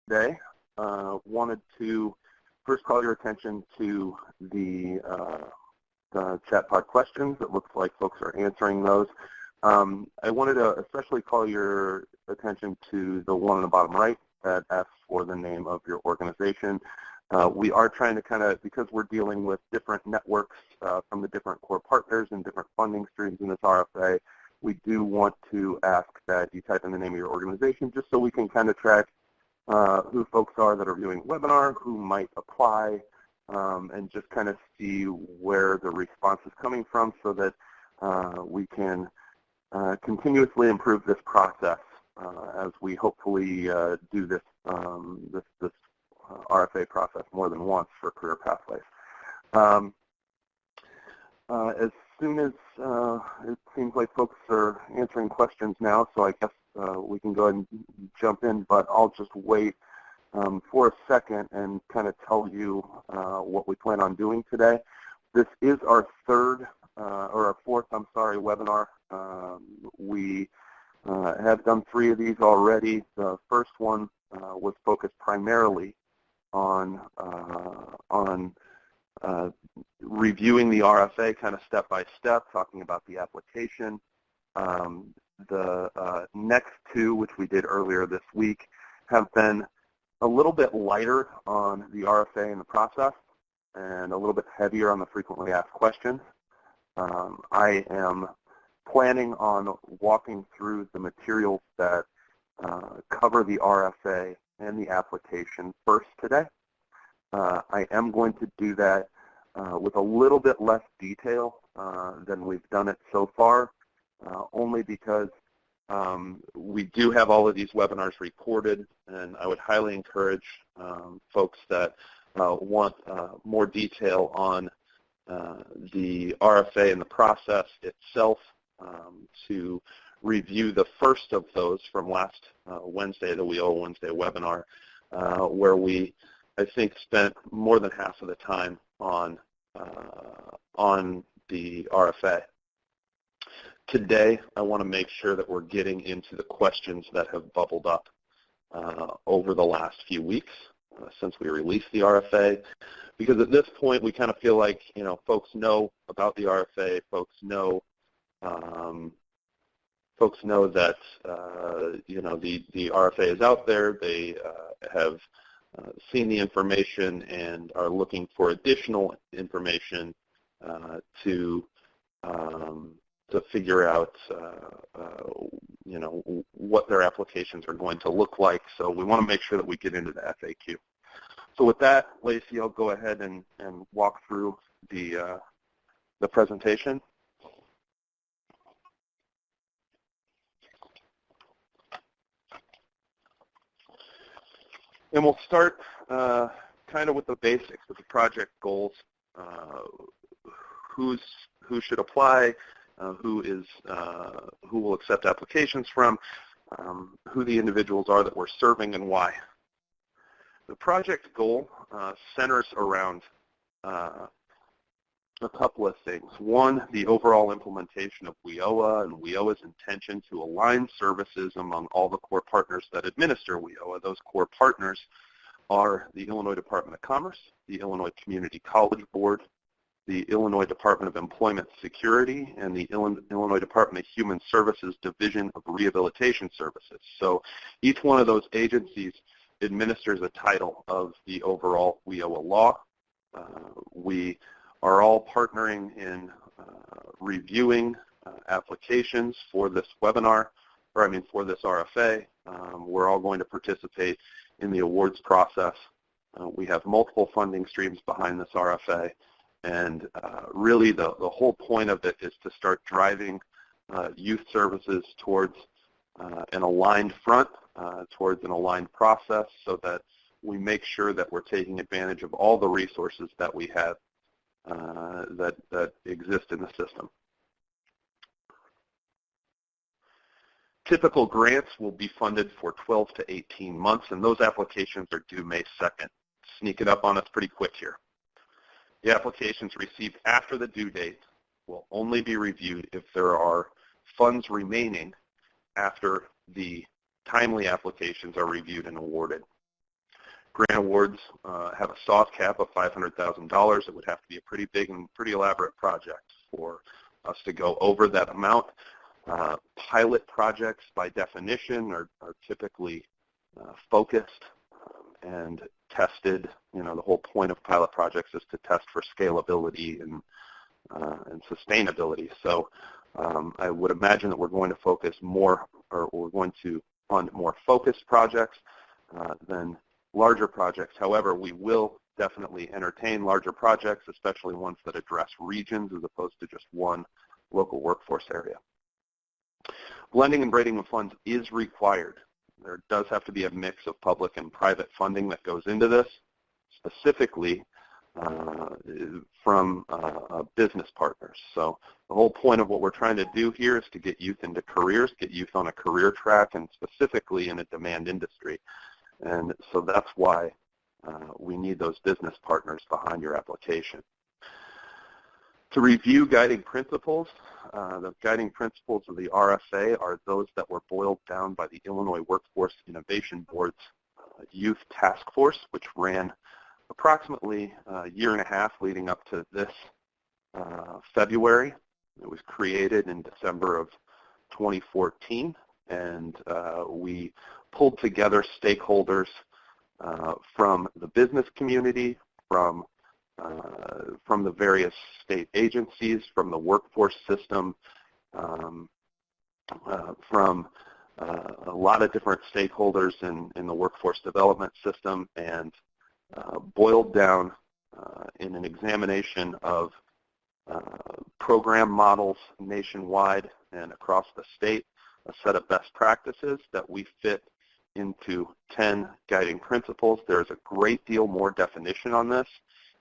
today. Wanted to first call your attention to the chat pod questions. It looks like folks are answering those. I wanted to especially call your attention to the one on the bottom right that asks for the name of your organization. We are trying to because we're dealing with different networks from the different core partners and different funding streams in this RFA, we do want to ask that you type in the name of your organization just so we can kind of track who folks are that are viewing the webinar, who might apply, and just kind of see where the response is coming from so that we can continuously improve this process as we hopefully do this RFA process more than once for career pathways. As soon as it seems like folks are answering questions now, so I guess we can go ahead and jump in, but I'll just wait for a second and kind of tell you what we plan on doing today. This is our fourth webinar. We have done 3 of these already. The first one was focused primarily on reviewing the RFA kind of step by step, talking about the application. The next 2, which we did earlier this week, have been a little bit lighter on the RFA and the process and a little bit heavier on the frequently asked questions. I am planning on walking through the materials that cover the RFA and the application first today. I am going to do that with a little bit less detail than we've done it so far, only because we do have all of these webinars recorded, and I would highly encourage folks that want more detail on the RFA and the process itself to review the first of those from last Wednesday, the WIOA Wednesday webinar, where we, I think, spent more than half of the time on the RFA. Today, I want to make sure that we're getting into the questions that have bubbled up over the last few weeks since we released the RFA, because at this point we kind of feel like, folks know about the RFA, folks know that the RFA is out there. They have seen the information and are looking for additional information to figure out what their applications are going to look like. So we want to make sure that we get into the FAQ. So with that, Lacey, I'll go ahead and walk through the presentation. And we'll start kind of with the basics, with the project goals, who should apply, who will accept applications from, who the individuals are that we're serving, and why. The project goal centers around a couple of things. One, the overall implementation of WIOA and WIOA's intention to align services among all the core partners that administer WIOA. Those core partners are the Illinois Department of Commerce, the Illinois Community College Board, the Illinois Department of Employment Security, and the Illinois Department of Human Services Division of Rehabilitation Services. So each one of those agencies administers a title of the overall WIOA law. We are all partnering in reviewing applications for this webinar, for this RFA. We're all going to participate in the awards process. We have multiple funding streams behind this RFA, and really the whole point of it is to start driving youth services towards an aligned front, towards an aligned process, so that we make sure that we're taking advantage of all the resources that we have that exist in the system. Typical grants will be funded for 12 to 18 months, and those applications are due May 2nd. Sneak it up on us pretty quick here. The applications received after the due date will only be reviewed if there are funds remaining after the timely applications are reviewed and awarded. Grant awards have a soft cap of $500,000. It would have to be a pretty big and pretty elaborate project for us to go over that amount. Pilot projects, by definition, are typically focused and tested. You know, the whole point of pilot projects is to test for scalability and sustainability. So I would imagine that we're going to focus more, or we're going to fund more focused projects than larger projects. However, we will definitely entertain larger projects, especially ones that address regions as opposed to just one local workforce area. Blending and braiding of funds is required. There does have to be a mix of public and private funding that goes into this, specifically from business partners. So the whole point of what we're trying to do here is to get youth into careers, get youth on a career track, and specifically in a demand industry. And so that's why we need those business partners behind your application. To review guiding principles, the guiding principles of the RFA are those that were boiled down by the Illinois Workforce Innovation Board's Youth Task Force, which ran approximately a year and a half leading up to this February. It was created in December of 2014, and we pulled together stakeholders from the business community, from the various state agencies, from the workforce system, from a lot of different stakeholders in the workforce development system, and boiled down in an examination of program models nationwide and across the state, a set of best practices that we fit into 10 guiding principles. There's a great deal more definition on this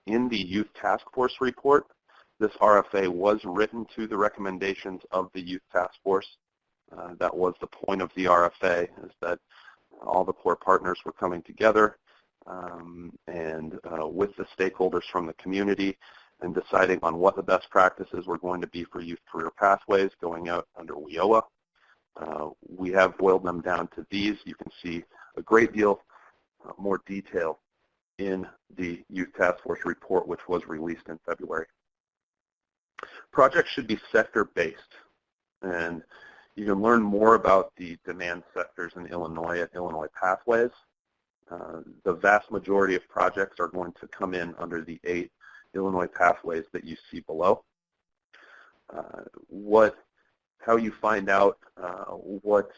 in the Youth Task Force report. This RFA was written to the recommendations of the Youth Task Force. That was the point of the RFA, is that all the core partners were coming together and with the stakeholders from the community and deciding on what the best practices were going to be for youth career pathways going out under WIOA. We have boiled them down to these. You can see a great deal more detail in the Youth Task Force report, which was released in February. Projects should be sector-based, and you can learn more about the demand sectors in Illinois at Illinois Pathways. The vast majority of projects are going to come in under the 8 Illinois Pathways that you see below. How you find out what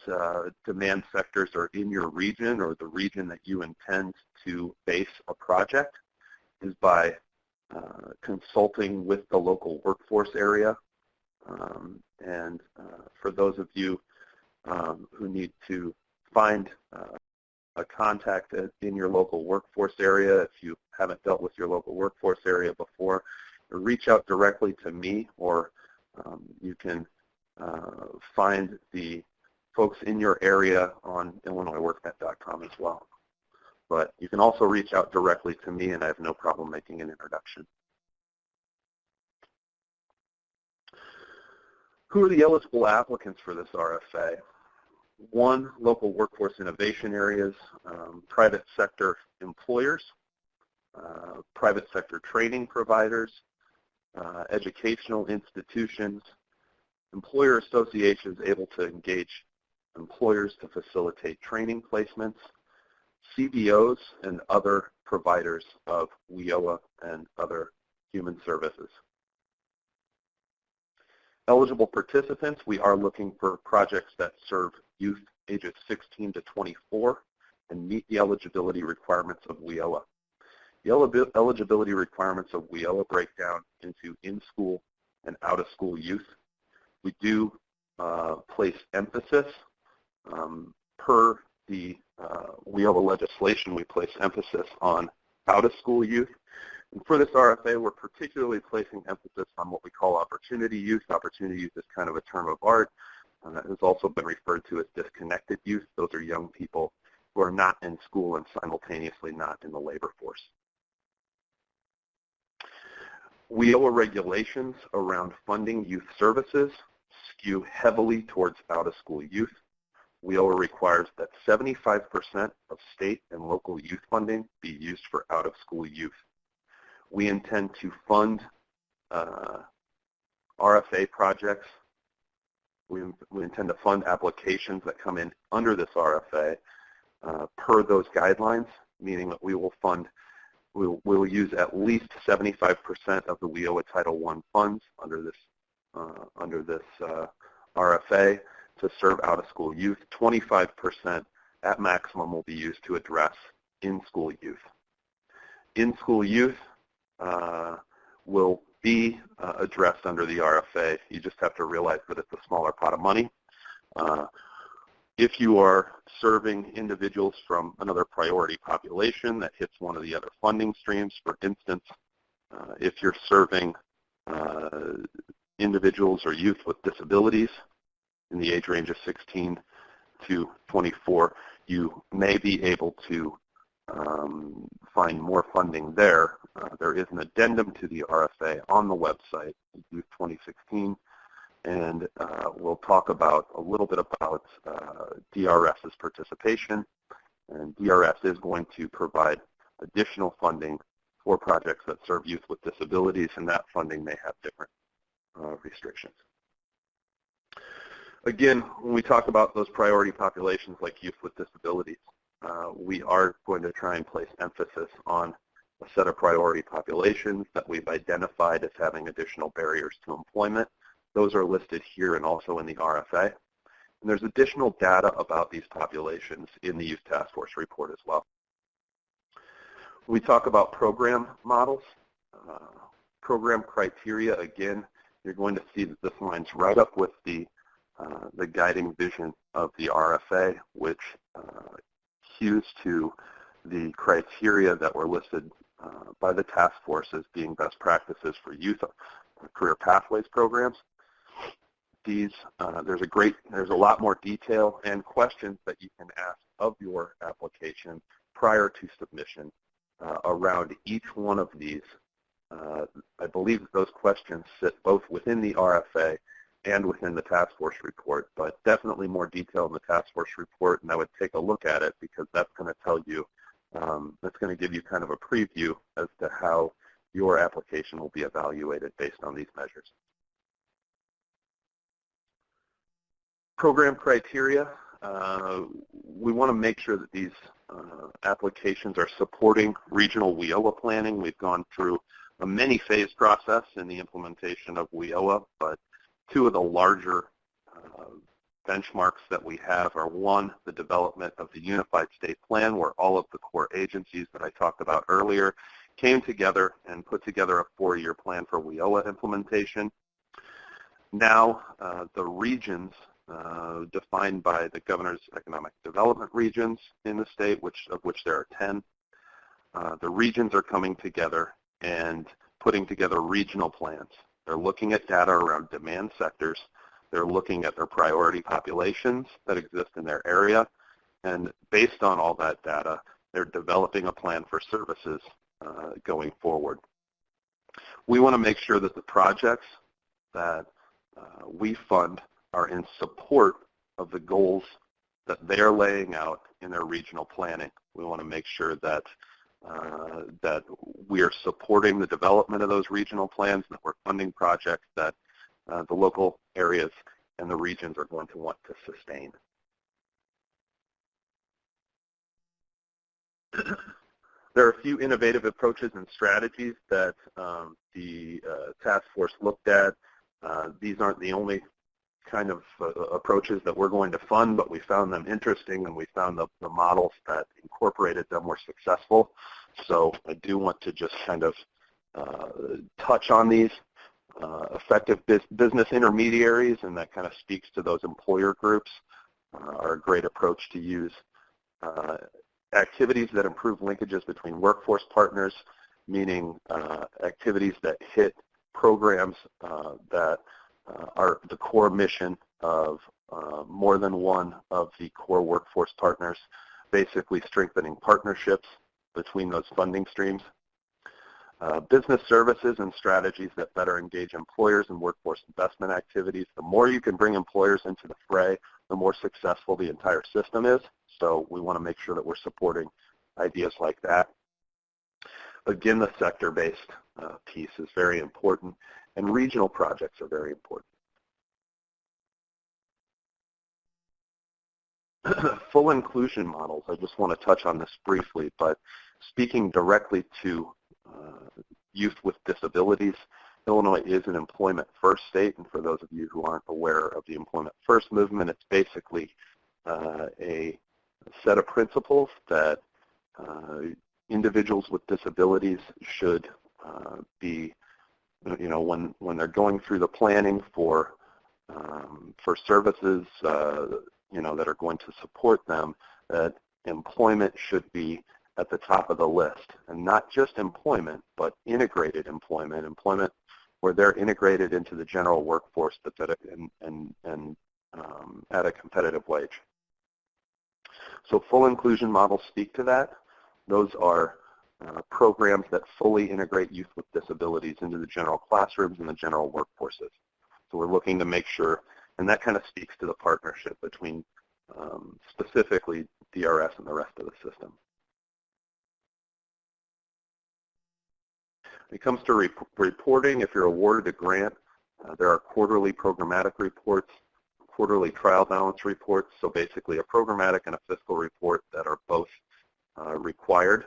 demand sectors are in your region or the region that you intend to base a project is by consulting with the local workforce area. And for those of you who need to find a contact in your local workforce area, if you haven't dealt with your local workforce area before, reach out directly to me, or you can find the folks in your area on IllinoisWorkNet.com as well. But you can also reach out directly to me, and I have no problem making an introduction. Who are the eligible applicants for this RFA? 1, local workforce innovation areas, private sector employers, private sector training providers, educational institutions, employer associations able to engage employers to facilitate training placements, CBOs, and other providers of WIOA and other human services. Eligible participants, we are looking for projects that serve youth ages 16 to 24 and meet the eligibility requirements of WIOA. The eligibility requirements of WIOA break down into in-school and out-of-school youth. We do place emphasis per the WIOA legislation. We place emphasis on out-of-school youth. And for this RFA, we're particularly placing emphasis on what we call opportunity youth. Opportunity youth is kind of a term of art. It has also been referred to as disconnected youth. Those are young people who are not in school and simultaneously not in the labor force. WIOA regulations around funding youth services skew heavily towards out-of-school youth. WIOA requires that 75% of state and local youth funding be used for out-of-school youth. We intend to fund RFA projects. We intend to fund applications that come in under this RFA per those guidelines, meaning that we will use at least 75% of the WIOA Title I funds under this RFA to serve out-of-school youth. 25% at maximum will be used to address in-school youth. In-school youth will be addressed under the RFA. You just have to realize that it's a smaller pot of money. If you are serving individuals from another priority population that hits one of the other funding streams, for instance, if you're serving individuals or youth with disabilities in the age range of 16 to 24, you may be able to find more funding there. There is an addendum to the RFA on the website, Youth 2016, and we'll talk about a little bit about DRS's participation. And DRS is going to provide additional funding for projects that serve youth with disabilities, and that funding may have different restrictions. Again, when we talk about those priority populations like youth with disabilities, we are going to try and place emphasis on a set of priority populations that we've identified as having additional barriers to employment. Those are listed here and also in the RFA. And there's additional data about these populations in the Youth Task Force report as well. When we talk about program models, program criteria, again, you're going to see that this lines right up with the guiding vision of the RFA, which hews to the criteria that were listed by the task force as being best practices for youth career pathways programs. There's a lot more detail and questions that you can ask of your application prior to submission around each one of these. I believe those questions sit both within the RFA and within the task force report, but definitely more detail in the task force report, and I would take a look at it because that's going to tell you, that's going to give you kind of a preview as to how your application will be evaluated based on these measures. Program criteria, we want to make sure that these applications are supporting regional WIOA planning. We've gone through a many-phase process in the implementation of WIOA, but two of the larger benchmarks that we have are, one, the development of the Unified State Plan, where all of the core agencies that I talked about earlier came together and put together a 4-year plan for WIOA implementation. Now, the regions defined by the governor's economic development regions in the state, of which there are 10, the regions are coming together and putting together regional plans. They're looking at data around demand sectors. They're looking at their priority populations that exist in their area. And based on all that data, they're developing a plan for services going forward. We want to make sure that the projects that we fund are in support of the goals that they're laying out in their regional planning. We want to make sure that that we are supporting the development of those regional plans, and that we're funding projects that the local areas and the regions are going to want to sustain. There are a few innovative approaches and strategies that the task force looked at. These aren't the only kind of approaches that we're going to fund, but we found them interesting, and we found the models that incorporated them were successful. So I do want to just kind of touch on these. Effective business intermediaries, and that kind of speaks to those employer groups, are a great approach to use. Activities that improve linkages between workforce partners, meaning activities that hit programs that are the core mission of more than one of the core workforce partners, basically strengthening partnerships between those funding streams. Business services and strategies that better engage employers in workforce investment activities. The more you can bring employers into the fray, the more successful the entire system is. So we want to make sure that we're supporting ideas like that. Again, the sector-based piece is very important, and regional projects are very important. Full inclusion models, I just want to touch on this briefly, but speaking directly to youth with disabilities, Illinois is an employment first state, and for those of you who aren't aware of the employment first movement, it's basically a set of principles that individuals with disabilities should be, when they're going through the planning for services, that are going to support them, that employment should be at the top of the list, and not just employment, but integrated employment where they're integrated into the general workforce that's at a competitive wage. So full inclusion models speak to that. Those are programs that fully integrate youth with disabilities into the general classrooms and the general workforces. So we're looking to make sure, and that kind of speaks to the partnership between specifically DRS and the rest of the system. When it comes to reporting, if you're awarded a grant, there are quarterly programmatic reports, quarterly trial balance reports, so basically a programmatic and a fiscal report that are both required.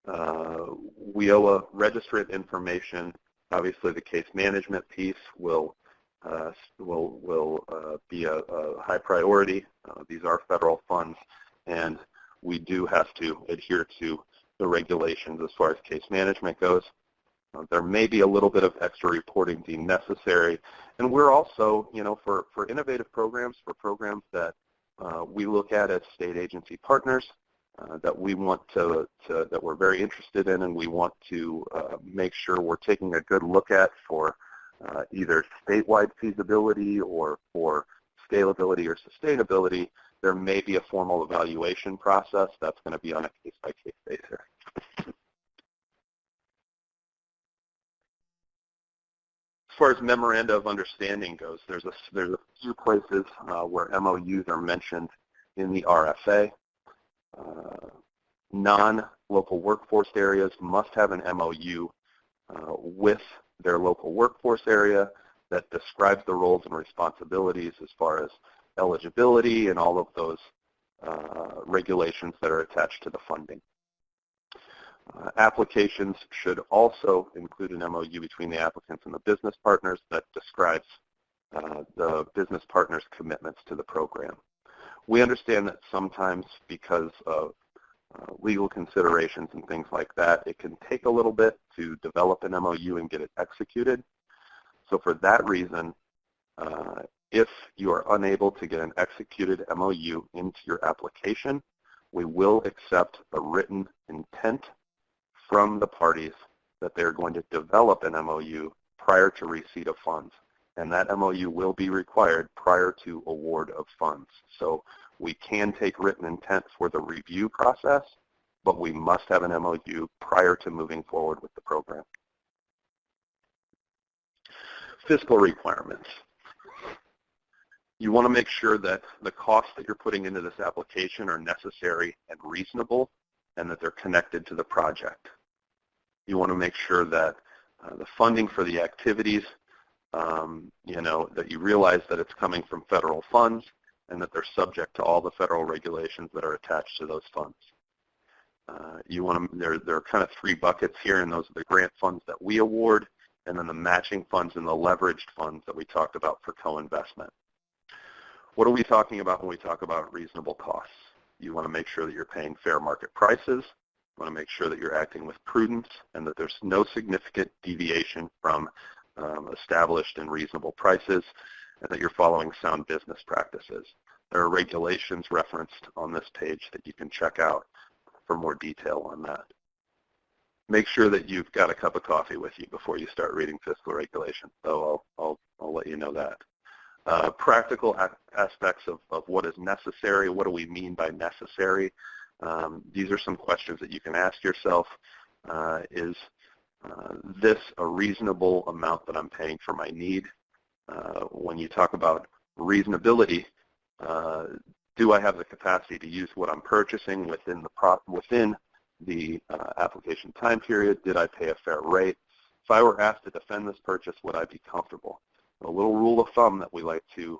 WIOA registrant information, obviously the case management piece will be a high priority. These are federal funds, and we do have to adhere to the regulations as far as case management goes. There may be a little bit of extra reporting deemed necessary, and we're also, for innovative programs, for programs that we look at as state agency partners, that we want that we're very interested in, and we want to make sure we're taking a good look at for either statewide feasibility or for scalability or sustainability. There may be a formal evaluation process that's going to be on a case-by-case basis. As far as memoranda of understanding goes, there's a few places where MOUs are mentioned in the RFA. Non-local workforce areas must have an MOU with their local workforce area that describes the roles and responsibilities as far as eligibility and all of those regulations that are attached to the funding. Applications should also include an MOU between the applicants and the business partners that describes the business partners' commitments to the program. We understand that sometimes because of legal considerations and things like that, it can take a little bit to develop an MOU and get it executed. So for that reason, if you are unable to get an executed MOU into your application, we will accept a written intent from the parties that they're going to develop an MOU prior to receipt of funds. And that MOU will be required prior to award of funds. So we can take written intent for the review process, but we must have an MOU prior to moving forward with the program. Fiscal requirements. You want to make sure that the costs that you're putting into this application are necessary and reasonable, and that they're connected to the project. You want to make sure that the funding for the activities, that you realize that it's coming from federal funds and that they're subject to all the federal regulations that are attached to those funds. There are kind of three buckets here, and those are the grant funds that we award, and then the matching funds and the leveraged funds that we talked about for co-investment. What are we talking about when we talk about reasonable costs? You want to make sure that you're paying fair market prices. You want to make sure that you're acting with prudence and that there's no significant deviation from established and reasonable prices, and that you're following sound business practices. There are regulations referenced on this page that you can check out for more detail on that. Make sure that you've got a cup of coffee with you before you start reading fiscal regulations, so I'll let you know that. Practical aspects of what is necessary. What do we mean by necessary? These are some questions that you can ask yourself. Is this a reasonable amount that I'm paying for my need? When you talk about reasonability, do I have the capacity to use what I'm purchasing within the application time period? Did I pay a fair rate? If I were asked to defend this purchase, would I be comfortable? A little rule of thumb that we like to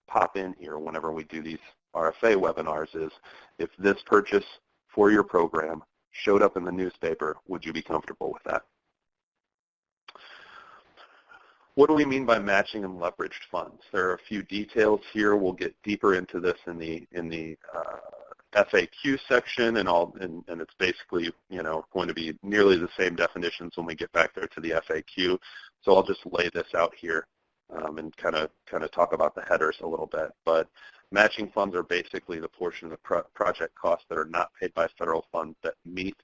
pop in here whenever we do these RFA webinars is, if this purchase for your program showed up in the newspaper, would you be comfortable with that? What do we mean by matching and leveraged funds? There are a few details here. We'll get deeper into this in the FAQ section, and it's basically going to be nearly the same definitions when we get back there to the FAQ. So I'll just lay this out here and kind of talk about the headers a little bit. But matching funds are basically the portion of the project costs that are not paid by federal funds that meet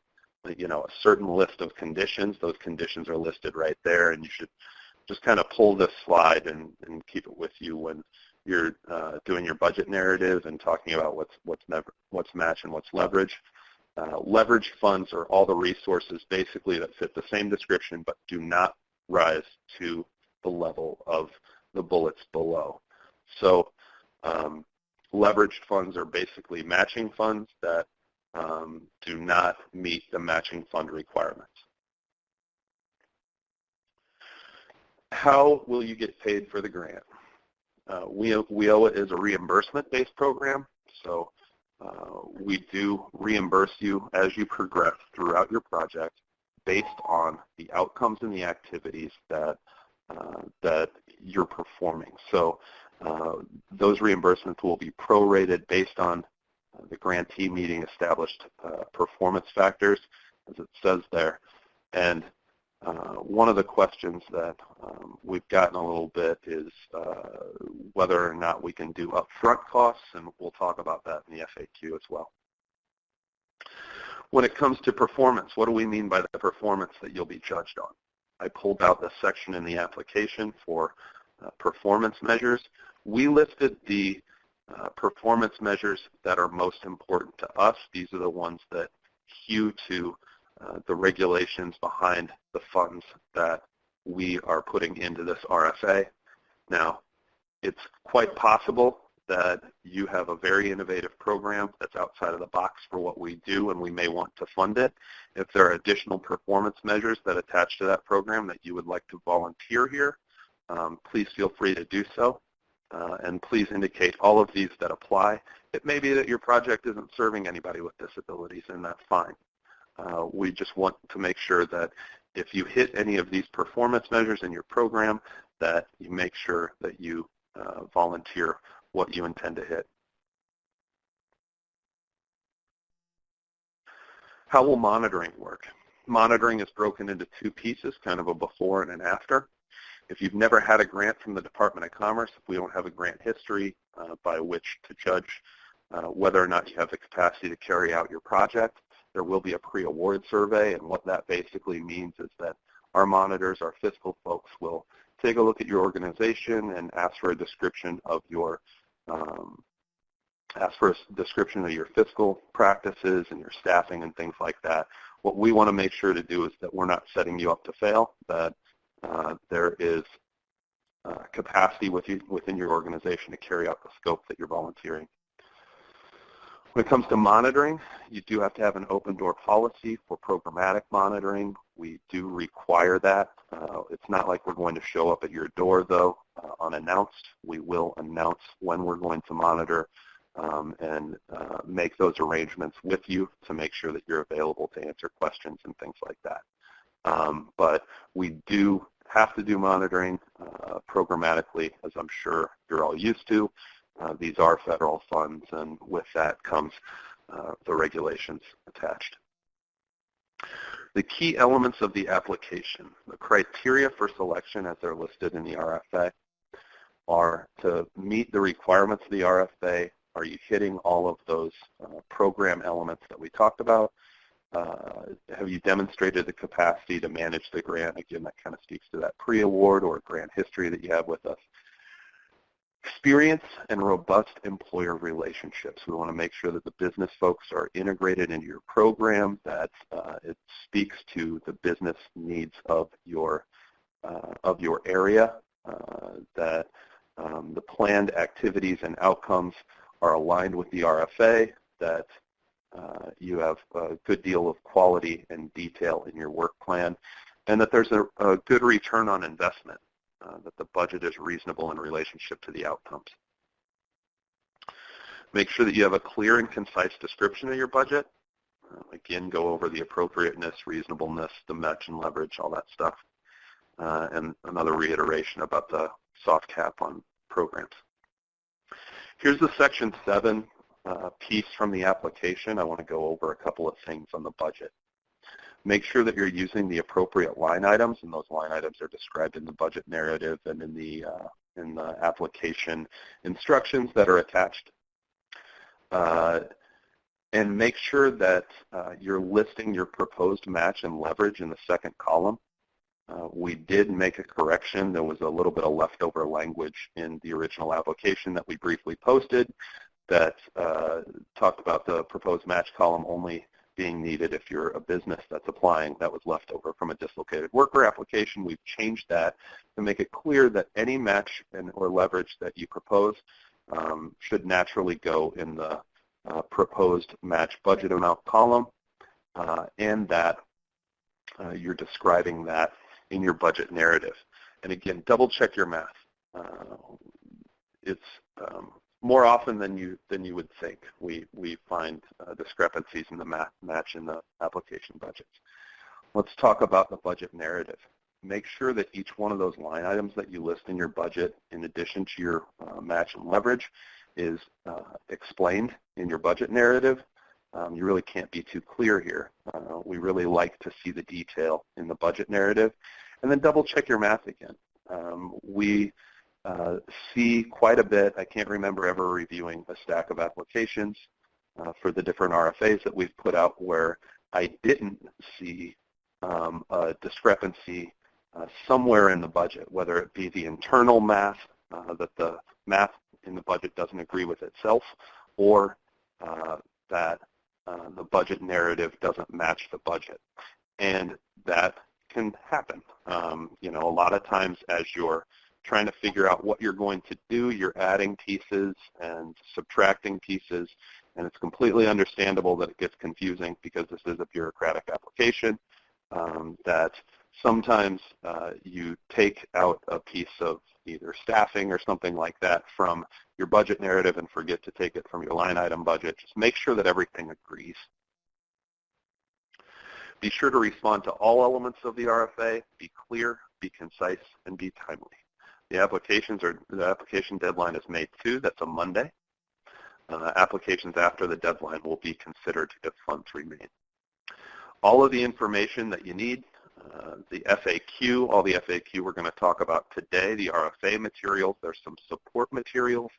a certain list of conditions. Those conditions are listed right there, and you should just kind of pull this slide and keep it with you when you're doing your budget narrative and talking about what's match and what's leverage. Leverage funds are all the resources basically that fit the same description but do not rise to the level of the bullets below. So leveraged funds are basically matching funds that do not meet the matching fund requirements. How will you get paid for the grant? WIOA is a reimbursement-based program, so we do reimburse you as you progress throughout your project based on the outcomes and the activities that you're performing. So those reimbursements will be prorated based on the grantee meeting established performance factors, as it says there. And one of the questions that we've gotten a little bit is whether or not we can do upfront costs, and we'll talk about that in the FAQ as well. When it comes to performance, what do we mean by the performance that you'll be judged on? I pulled out the section in the application for performance measures. We listed the performance measures that are most important to us. These are the ones that hew to the regulations behind the funds that we are putting into this RFA. Now, it's quite possible that you have a very innovative program that's outside of the box for what we do, and we may want to fund it. If there are additional performance measures that attach to that program that you would like to volunteer here, please feel free to do so. And please indicate all of these that apply. It may be that your project isn't serving anybody with disabilities, and that's fine. We just want to make sure that if you hit any of these performance measures in your program, that you make sure that you volunteer what you intend to hit. How will monitoring work? Monitoring is broken into two pieces, kind of a before and an after. If you've never had a grant from the Department of Commerce, if we don't have a grant history by which to judge whether or not you have the capacity to carry out your project, there will be a pre-award survey, and what that basically means is that our monitors, our fiscal folks, will take a look at your organization and ask for a description of your fiscal practices and your staffing and things like that. What we want to make sure to do is that we're not setting you up to fail, that there is capacity within your organization to carry out the scope that you're volunteering. When it comes to monitoring, you do have to have an open door policy for programmatic monitoring. We do require that. It's not like we're going to show up at your door, though, unannounced. We will announce when we're going to monitor and make those arrangements with you to make sure that you're available to answer questions and things like that. But we do have to do monitoring programmatically, as I'm sure you're all used to. These are federal funds, and with that comes the regulations attached. The key elements of the application, the criteria for selection as they're listed in the RFA, are to meet the requirements of the RFA. Are you hitting all of those program elements that we talked about? Have you demonstrated the capacity to manage the grant? Again, that kind of speaks to that pre-award or grant history that you have with us. Experience and robust employer relationships. We want to make sure that the business folks are integrated into your program, that it speaks to the business needs of your area, that the planned activities and outcomes are aligned with the RFA, that you have a good deal of quality and detail in your work plan, and that there's a good return on investment, that the budget is reasonable in relationship to the outcomes. Make sure that you have a clear and concise description of your budget. Again, go over the appropriateness, reasonableness, the match and leverage, all that stuff. And another reiteration about the soft cap on programs. Here's the Section 7 piece from the application. I want to go over a couple of things on the budget. Make sure that you're using the appropriate line items, and those line items are described in the budget narrative and in the application instructions that are attached. And make sure that you're listing your proposed match and leverage in the second column. We did make a correction. There was a little bit of leftover language in the original application that we briefly posted that talked about the proposed match column only being needed if you're a business that's applying. That was left over from a dislocated worker application. We've changed that to make it clear that any match or leverage that you propose should naturally go in the proposed match budget amount column, and that you're describing that in your budget narrative. And again, double check your math. It's more often than you would think. We find discrepancies in the match in the application budgets. Let's talk about the budget narrative. Make sure that each one of those line items that you list in your budget, in addition to your match and leverage, is explained in your budget narrative. You really can't be too clear here. We really like to see the detail in the budget narrative. And then double check your math again. We see quite a bit. I can't remember ever reviewing a stack of applications for the different RFAs that we've put out where I didn't see a discrepancy somewhere in the budget, whether it be the internal math, that the math in the budget doesn't agree with itself, or that the budget narrative doesn't match the budget. And that can happen. A lot of times as you're trying to figure out what you're going to do, you're adding pieces and subtracting pieces, and it's completely understandable that it gets confusing because this is a bureaucratic application, that sometimes you take out a piece of either staffing or something like that from your budget narrative and forget to take it from your line item budget. Just make sure that everything agrees. Be sure to respond to all elements of the RFA. Be clear, be concise, and be timely. The application deadline is May 2. That's a Monday. Applications after the deadline will be considered if funds remain. All of the information that you need, the FAQ, all the FAQ we're going to talk about today, the RFA materials, there's some support materials,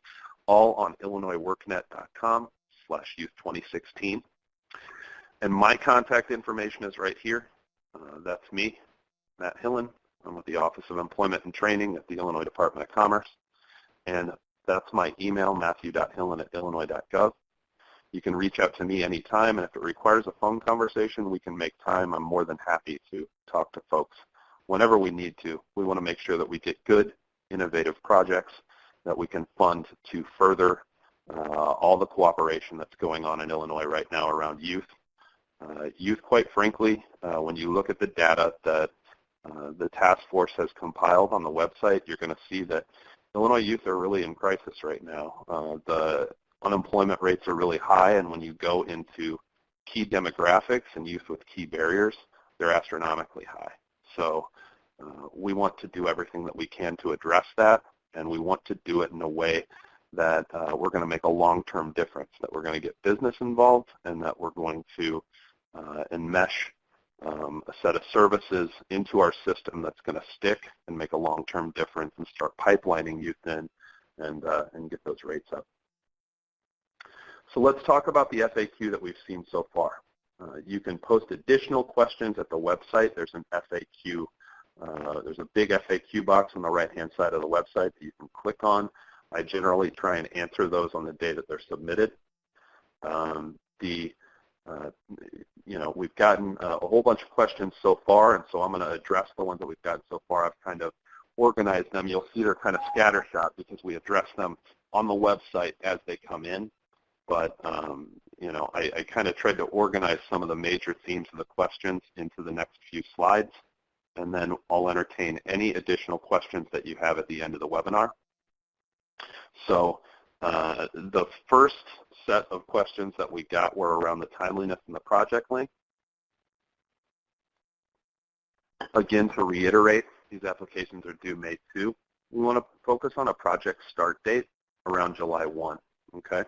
all on illinoisworknet.com/youth2016. And my contact information is right here. That's me, Matt Hillen. I'm with the Office of Employment and Training at the Illinois Department of Commerce. And that's my email, matthew.hillen@illinois.gov. You can reach out to me anytime, and if it requires a phone conversation, we can make time. I'm more than happy to talk to folks whenever we need to. We want to make sure that we get good, innovative projects that we can fund to further all the cooperation that's going on in Illinois right now around youth. Youth, quite frankly, when you look at the data that the task force has compiled on the website, you're going to see that Illinois youth are really in crisis right now. The unemployment rates are really high, and when you go into key demographics and youth with key barriers, they're astronomically high. So we want to do everything that we can to address that, and we want to do it in a way that we're going to make a long-term difference, that we're going to get business involved, and that we're going to enmesh a set of services into our system that's going to stick and make a long-term difference and start pipelining youth in and get those rates up. So let's talk about the FAQ that we've seen so far. You can post additional questions at the website. There's an FAQ. There's a big FAQ box on the right-hand side of the website that you can click on. I generally try and answer those on the day that they're submitted. We've gotten a whole bunch of questions so far, and so I'm going to address the ones that we've gotten so far. I've kind of organized them. You'll see they're kind of scattershot because we address them on the website as they come in. But, I kind of tried to organize some of the major themes of the questions into the next few slides, and then I'll entertain any additional questions that you have at the end of the webinar. So the first set of questions that we got were around the timeliness and the project length. Again, to reiterate, these applications are due May 2. We want to focus on a project start date around July 1, okay?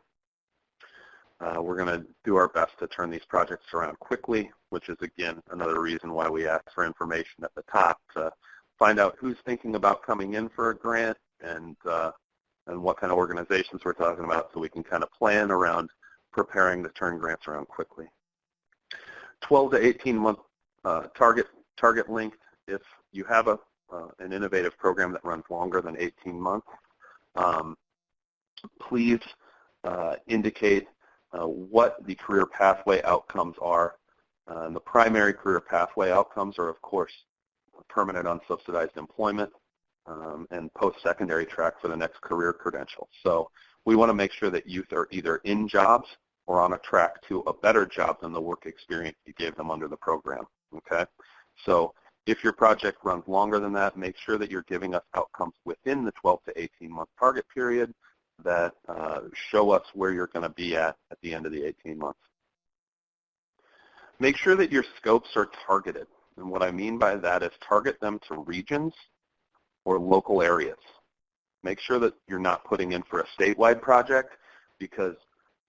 We're going to do our best to turn these projects around quickly, which is, again, another reason why we ask for information at the top to find out who's thinking about coming in for a grant and what kind of organizations we're talking about so we can kind of plan around preparing to turn grants around quickly. 12 to 18 month target length. If you have an innovative program that runs longer than 18 months, please indicate what the career pathway outcomes are. And the primary career pathway outcomes are, of course, permanent unsubsidized employment and post-secondary track for the next career credential. So we want to make sure that youth are either in jobs or on a track to a better job than the work experience you gave them under the program, okay? So if your project runs longer than that, make sure that you're giving us outcomes within the 12 to 18 month target period that show us where you're going to be at the end of the 18 months. Make sure that your scopes are targeted. And what I mean by that is target them to regions or local areas. Make sure that you're not putting in for a statewide project because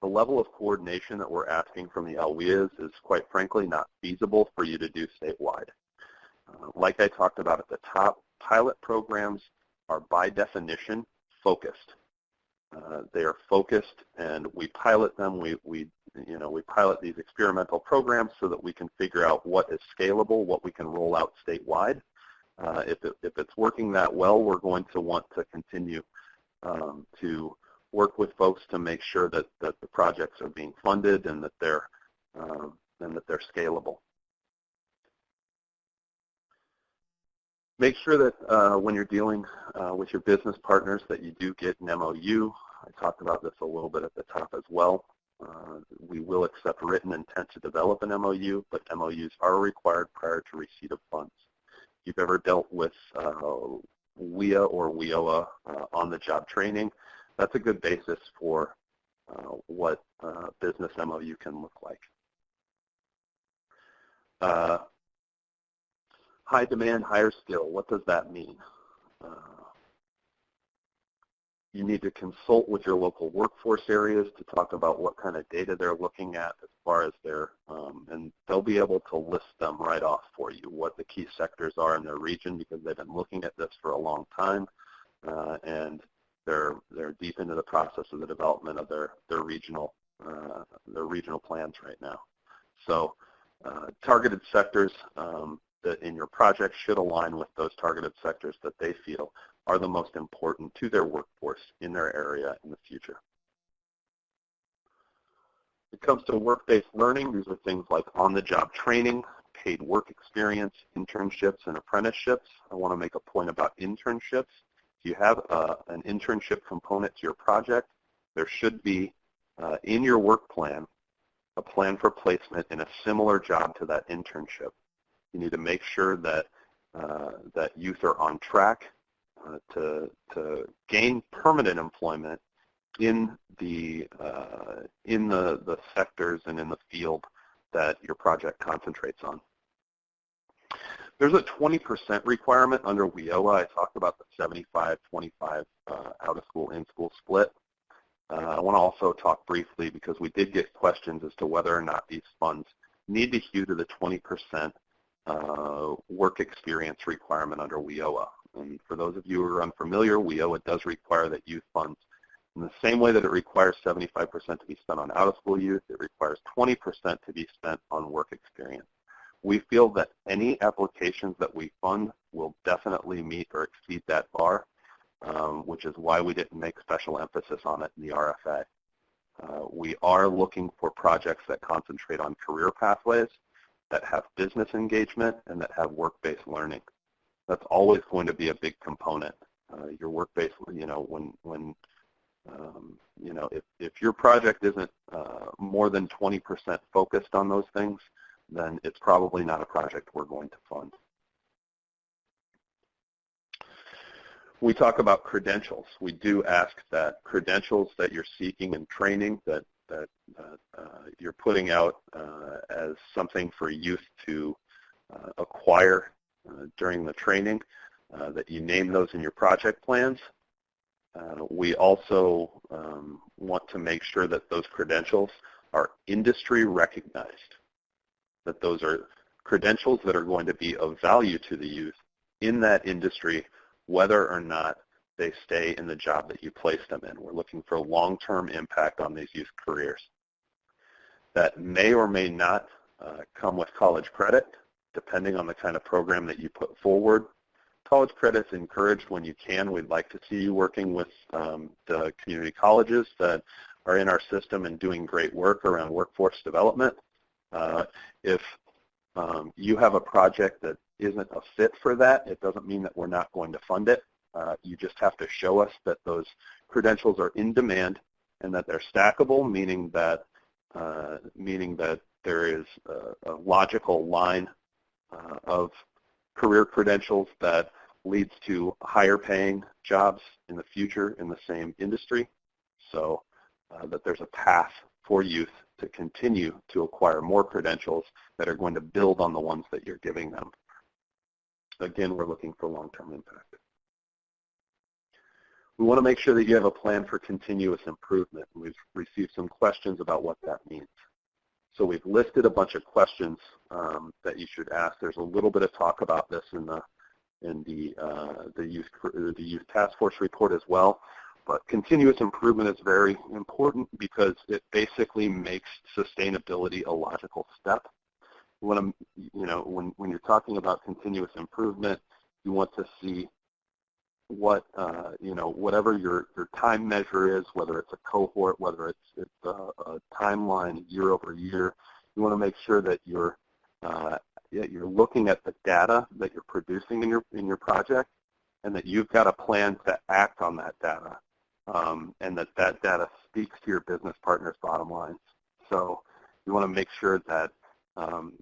the level of coordination that we're asking from the LWIAs is quite frankly not feasible for you to do statewide. Like I talked about at the top, pilot programs are by definition focused. They are focused, and we pilot them. We pilot these experimental programs so that we can figure out what is scalable, what we can roll out statewide. If it's working that well, we're going to want to continue to work with folks to make sure that the projects are being funded and that they're scalable. Make sure that when you're dealing with your business partners that you do get an MOU. I talked about this a little bit at the top as well. We will accept written intent to develop an MOU, but MOUs are required prior to receipt of funds. If you've ever dealt with WIA or WIOA on-the-job training, that's a good basis for what business MOU can look like. High demand, higher skill. What does that mean? You need to consult with your local workforce areas to talk about what kind of data they're looking at as far as their, and they'll be able to list them right off for you, what the key sectors are in their region because they've been looking at this for a long time, and they're deep into the process of the development of their regional plans right now. So targeted sectors that in your project should align with those targeted sectors that they feel are the most important to their workforce in their area in the future. When it comes to work-based learning, these are things like on-the-job training, paid work experience, internships, and apprenticeships. I want to make a point about internships. If you have an internship component to your project, there should be in your work plan a plan for placement in a similar job to that internship. You need to make sure that that youth are on track to gain permanent employment in the sectors and in the field that your project concentrates on. There's a 20% requirement under WIOA. I talked about the 75-25 out-of-school, in-school split. I want to also talk briefly because we did get questions as to whether or not these funds need to hew to the 20% work experience requirement under WIOA. And for those of you who are unfamiliar, WIOA does require that youth funds, in the same way that it requires 75% to be spent on out-of-school youth, it requires 20% to be spent on work experience. We feel that any applications that we fund will definitely meet or exceed that bar. which is why we didn't make special emphasis on it in the RFA. We are looking for projects that concentrate on career pathways, that have business engagement, and that have work-based learning. That's always going to be a big component. Your work-based, if your project isn't more than 20% focused on those things, then it's probably not a project we're going to fund. We talk about credentials. We do ask that credentials that you're seeking in training, that you're putting out as something for youth to acquire during the training, that you name those in your project plans. We also want to make sure that those credentials are industry recognized, that those are credentials that are going to be of value to the youth in that industry, whether or not they stay in the job that you place them in. We're looking for long-term impact on these youth careers. That may or may not come with college credit, depending on the kind of program that you put forward. College credit's encouraged when you can. We'd like to see you working with the community colleges that are in our system and doing great work around workforce development. If you have a project that isn't a fit for that, it doesn't mean that we're not going to fund it. You just have to show us that those credentials are in demand and that they're stackable, meaning that there is a logical line of career credentials that leads to higher paying jobs in the future in the same industry, so that there's a path for youth to continue to acquire more credentials that are going to build on the ones that you're giving them. Again, we're looking for long-term impact. We want to make sure that you have a plan for continuous improvement. We've received some questions about what that means. So we've listed a bunch of questions that you should ask. There's a little bit of talk about this in the youth task force report as well. But continuous improvement is very important because it basically makes sustainability a logical step. You want to, when you're talking about continuous improvement, you want to see what whatever your time measure is, whether it's a cohort, whether it's a timeline year over year. You want to make sure that you're looking at the data that you're producing in your project, and that you've got a plan to act on that data, and that data speaks to your business partners' bottom lines. So you want to make sure that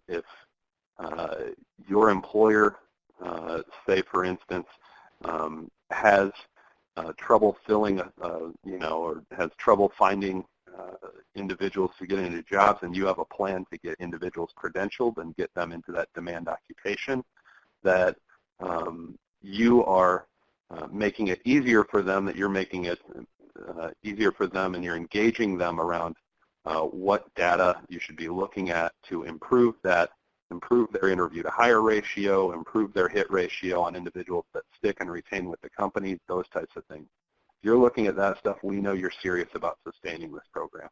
if your employer, say for instance, has trouble filling, or has trouble finding individuals to get into jobs, and you have a plan to get individuals credentialed and get them into that demand occupation, that you are making it easier for them, that you're making it easier for them, and you're engaging them around what data you should be looking at to improve that, improve their interview to hire ratio, improve their hit ratio on individuals that stick and retain with the company, those types of things. If you're looking at that stuff, we know you're serious about sustaining this program.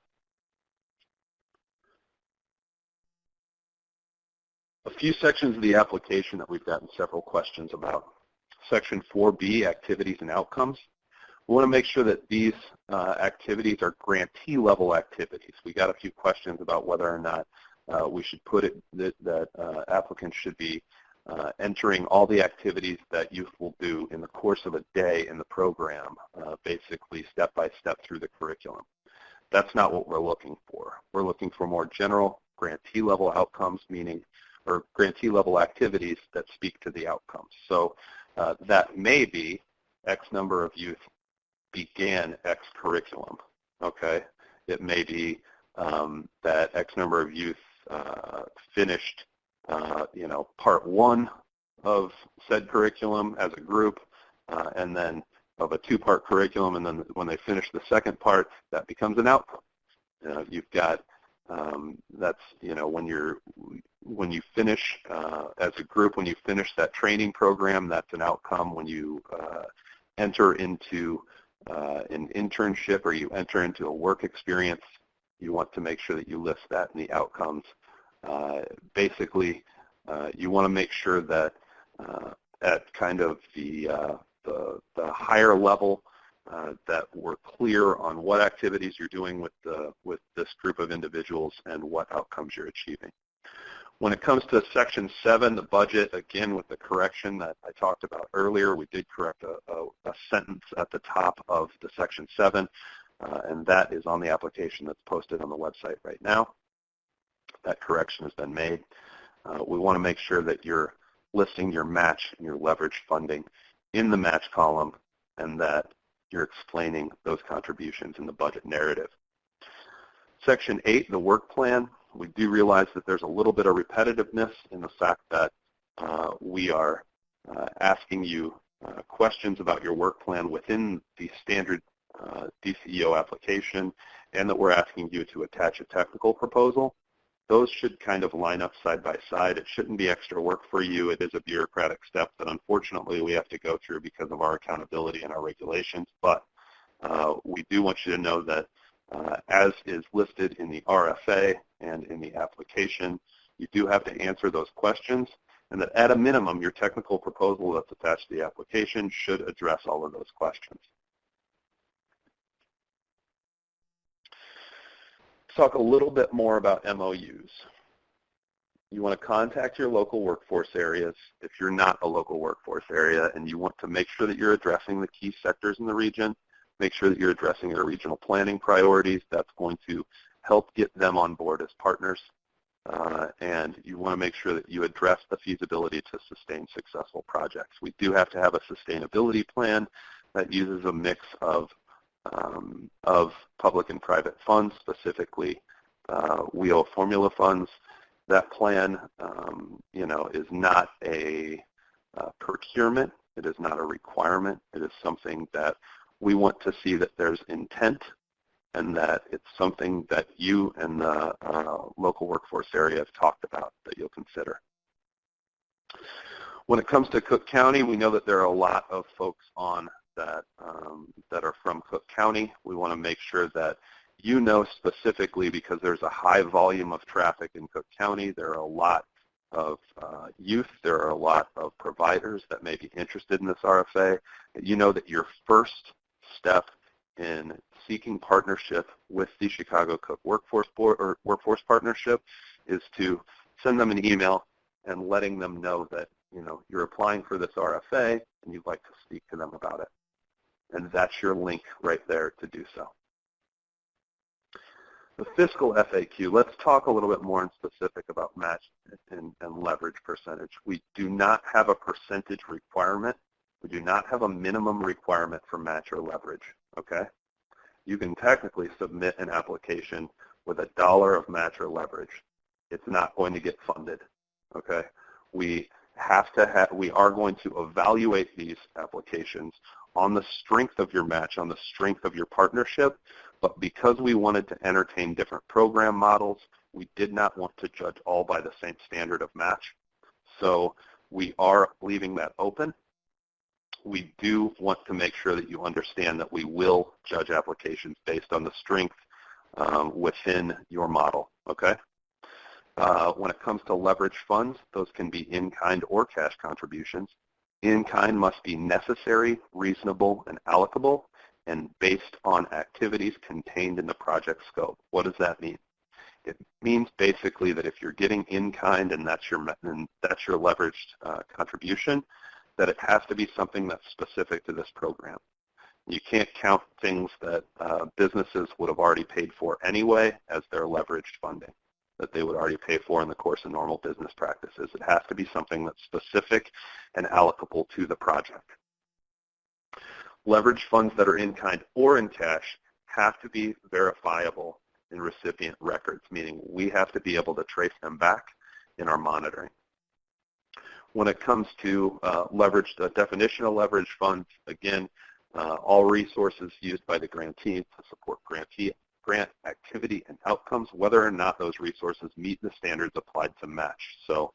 A few sections of the application that we've gotten several questions about. Section 4B, activities and outcomes. We want to make sure that these activities are grantee level activities. We got a few questions about whether or not we should put it that applicants should be entering all the activities that youth will do in the course of a day in the program, basically step by step through the curriculum. That's not what we're looking for. We're looking for more general grantee level outcomes, or grantee level activities that speak to the outcomes. So that may be X number of youth began X curriculum, okay? It may be that X number of youth finished, part one of said curriculum as a group, and then of a two-part curriculum, and then when they finish the second part, that becomes an outcome. You've got, that's, when you finish as a group, when you finish that training program, that's an outcome. When you enter into an internship or you enter into a work experience, you want to make sure that you list that in the outcomes. Basically, you want to make sure that at kind of the higher level, that we're clear on what activities you're doing with this group of individuals and what outcomes you're achieving. When it comes to Section 7, the budget, again, with the correction that I talked about earlier, we did correct a sentence at the top of the Section 7, and that is on the application that's posted on the website right now. That correction has been made. We want to make sure that you're listing your match and your leverage funding in the match column and that you're explaining those contributions in the budget narrative. Section 8, the work plan. We do realize that there's a little bit of repetitiveness in the fact that we are asking you questions about your work plan within the standard DCEO application, and that we're asking you to attach a technical proposal. Those should kind of line up side by side. It shouldn't be extra work for you. It is a bureaucratic step that unfortunately we have to go through because of our accountability and our regulations, but we do want you to know that as is listed in the RFA and in the application, you do have to answer those questions, and that at a minimum, your technical proposal that's attached to the application should address all of those questions. Let's talk a little bit more about MOUs. You want to contact your local workforce areas if you're not a local workforce area, and you want to make sure that you're addressing the key sectors in the region. Make sure that you're addressing their regional planning priorities. That's going to help get them on board as partners. And you want to make sure that you address the feasibility to sustain successful projects. We do have to have a sustainability plan that uses a mix of public and private funds, specifically WIOA formula funds. That plan, is not a procurement. It is not a requirement. It is something that we want to see that there's intent and that it's something that you and the local workforce area have talked about that you'll consider. When it comes to Cook County, we know that there are a lot of folks on that are from Cook County. We want to make sure that you know specifically, because there's a high volume of traffic in Cook County. There are a lot of youth. There are a lot of providers that may be interested in this RFA. You know that your first step in seeking partnership with the Chicago Cook Workforce Board or Workforce Partnership is to send them an email and letting them know that you're applying for this RFA and you'd like to speak to them about it. And that's your link right there to do so. The fiscal FAQ, let's talk a little bit more in specific about match and leverage percentage. We do not have a percentage requirement. We do not have a minimum requirement for match or leverage, okay? You can technically submit an application with $1 of match or leverage. It's not going to get funded, okay? We are going to evaluate these applications on the strength of your match, on the strength of your partnership, but because we wanted to entertain different program models, we did not want to judge all by the same standard of match. So we are leaving that open. We do want to make sure that you understand that we will judge applications based on the strength within your model, okay? When it comes to leverage funds, those can be in-kind or cash contributions. In-kind must be necessary, reasonable, and allocable, and based on activities contained in the project scope. What does that mean? It means basically that if you're getting in-kind and that's your leveraged contribution, that it has to be something that's specific to this program. You can't count things that businesses would have already paid for anyway as their leveraged funding that they would already pay for in the course of normal business practices. It has to be something that's specific and allocable to the project. Leverage funds that are in kind or in cash have to be verifiable in recipient records, meaning we have to be able to trace them back in our monitoring. When it comes to the definition of leverage funds, again, all resources used by the grantee to support grant activity and outcomes, whether or not those resources meet the standards applied to match. So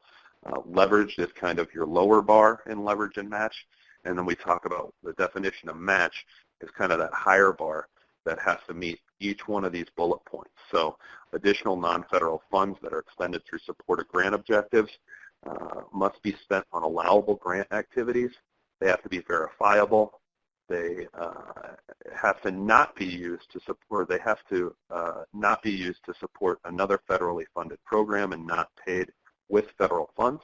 leverage is kind of your lower bar in leverage and match, and then we talk about the definition of match is kind of that higher bar that has to meet each one of these bullet points. So additional non-federal funds that are expended through support of grant objectives must be spent on allowable grant activities They have to be verifiable. They have to not be used to support, they have to not be used to support another federally funded program and not paid with federal funds.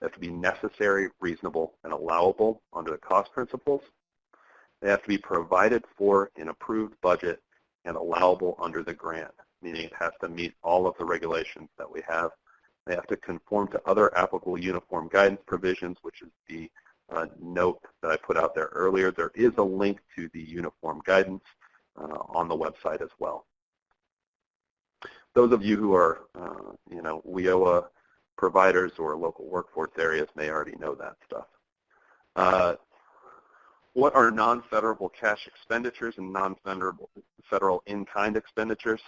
They have to be necessary, reasonable, and allowable under the cost principles. They have to be provided for in approved budget and allowable under the grant, meaning it has to meet all of the regulations that we have. They have to conform to other applicable uniform guidance provisions, which is the note that I put out there earlier. There is a link to the uniform guidance on the website as well. Those of you who are, WIOA providers or local workforce areas may already know that stuff. What are non-federal cash expenditures and non-federal in-kind expenditures?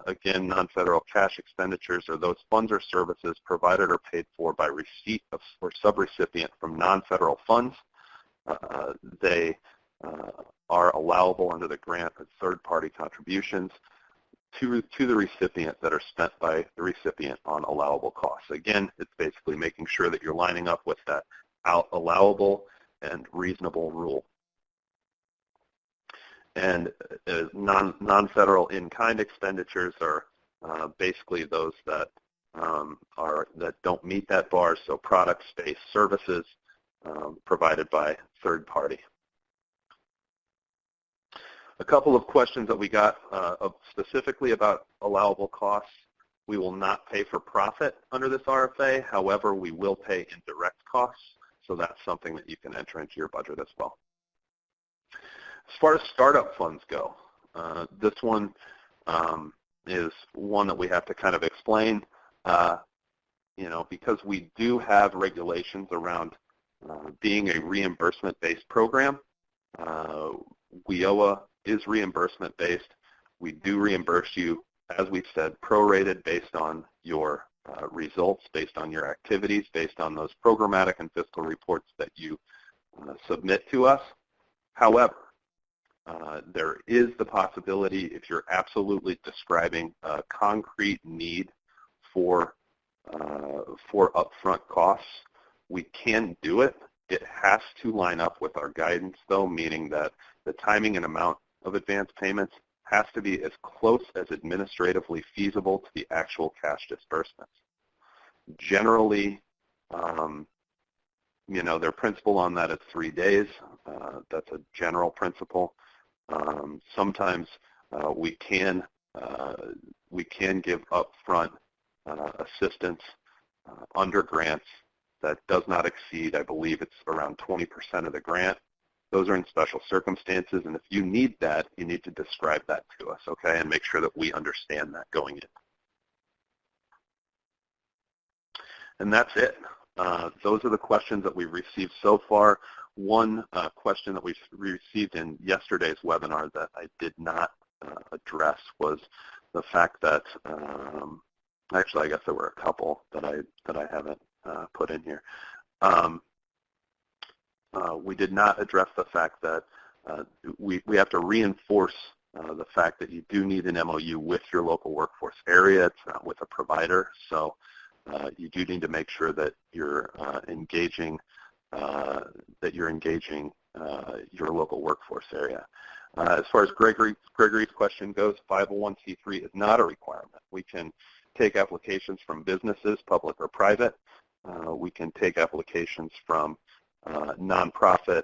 Again, non-federal cash expenditures are those funds or services provided or paid for by receipt of or subrecipient from non-federal funds. They are allowable under the grant as third-party contributions to the recipient that are spent by the recipient on allowable costs. Again, it's basically making sure that you're lining up with that allowable and reasonable rule. And non-federal in-kind expenditures are basically those that that don't meet that bar, so products-based services provided by third party. A couple of questions that we got specifically about allowable costs. We will not pay for profit under this RFA. However, we will pay indirect costs, so that's something that you can enter into your budget as well. As far as startup funds go, this one is one that we have to kind of explain. Because we do have regulations around being a reimbursement-based program. WIOA is reimbursement-based. We do reimburse you, as we've said, prorated based on your results, based on your activities, based on those programmatic and fiscal reports that you submit to us. However, there is the possibility, if you're absolutely describing a concrete need for upfront costs, we can do it. It has to line up with our guidance, though, meaning that the timing and amount of advance payments has to be as close as administratively feasible to the actual cash disbursements. Generally, their principle on that is 3 days. That's a general principle. Sometimes we can give upfront assistance under grants that does not exceed, I believe it's around 20% of the grant. Those are in special circumstances, and if you need that, you need to describe that to us, okay, and make sure that we understand that going in. And that's it. Those are the questions that we've received so far. One question that we received in yesterday's webinar that I did not address was the fact that, actually I guess there were a couple that I haven't put in here. We did not address the fact that we have to reinforce the fact that you do need an MOU with your local workforce area. It's not with a provider, so you do need to make sure that you're engaging your local workforce area. As far as Gregory's question goes, 501c3 is not a requirement. We can take applications from businesses, public or private. We can take applications from nonprofit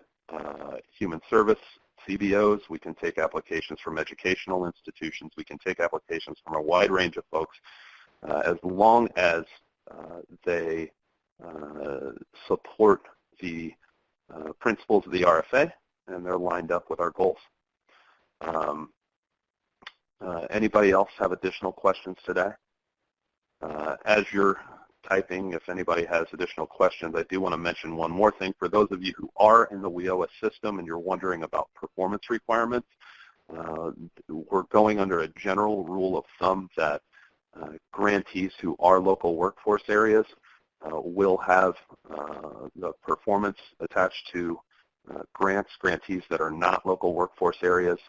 human service CBOs. We can take applications from educational institutions. We can take applications from a wide range of folks as long as they support the principles of the RFA and they're lined up with our goals. Anybody else have additional questions today? As you're typing, if anybody has additional questions, I do want to mention one more thing. For those of you who are in the WIOA system and you're wondering about performance requirements, we're going under a general rule of thumb that grantees who are local workforce areas will have the performance attached to grantees that are not local workforce areas.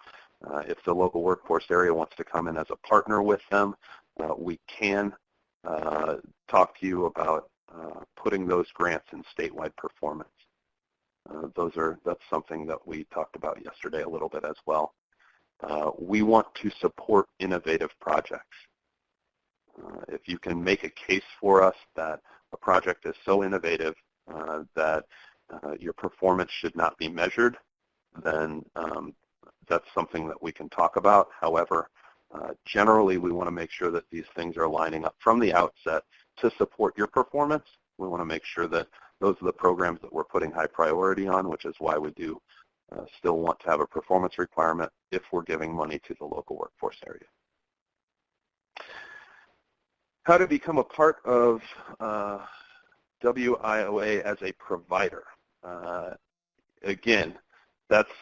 If the local workforce area wants to come in as a partner with them, we can talk to you about putting those grants in statewide performance. That's something that we talked about yesterday a little bit as well. We want to support innovative projects. If you can make a case for us that a project is so innovative that your performance should not be measured, then that's something that we can talk about. However, generally we want to make sure that these things are lining up from the outset to support your performance. We want to make sure that those are the programs that we're putting high priority on, which is why we do still want to have a performance requirement if we're giving money to the local workforce area. How to become a part of WIOA as a provider. Again, that's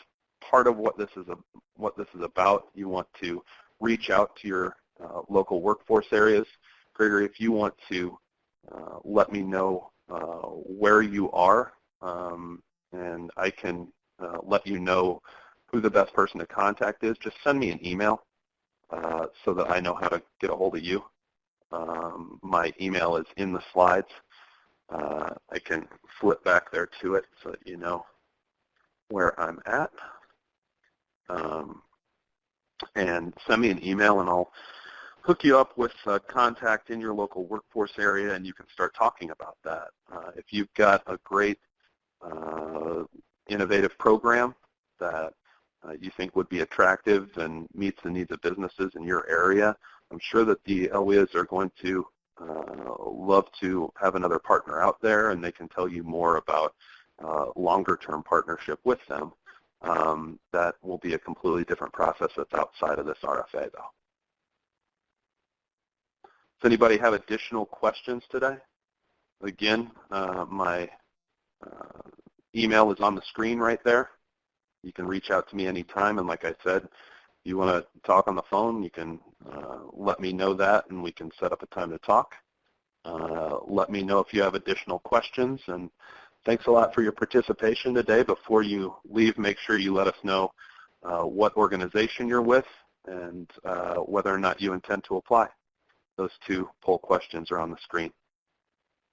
part of what this is about. You want to reach out to your local workforce areas. Gregory, if you want to let me know where you are, and I can let you know who the best person to contact is, just send me an email so that I know how to get a hold of you. My email is in the slides. I can flip back there to it so that you know where I'm at. And send me an email and I'll hook you up with a contact in your local workforce area and you can start talking about that. If you've got a great innovative program that you think would be attractive and meets the needs of businesses in your area, I'm sure that the LWIAs are going to love to have another partner out there, and they can tell you more about longer-term partnership with them. That will be a completely different process that's outside of this RFA, though. Does anybody have additional questions today? Again, my email is on the screen right there. You can reach out to me anytime, and like I said, if you want to talk on the phone, you can let me know that, and we can set up a time to talk. Let me know if you have additional questions, and thanks a lot for your participation today. Before you leave, make sure you let us know what organization you're with and whether or not you intend to apply. Those two poll questions are on the screen.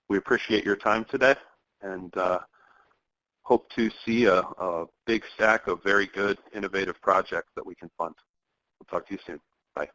We appreciate your time today, and hope to see a big stack of very good, innovative projects that we can fund. We'll talk to you soon. Bye.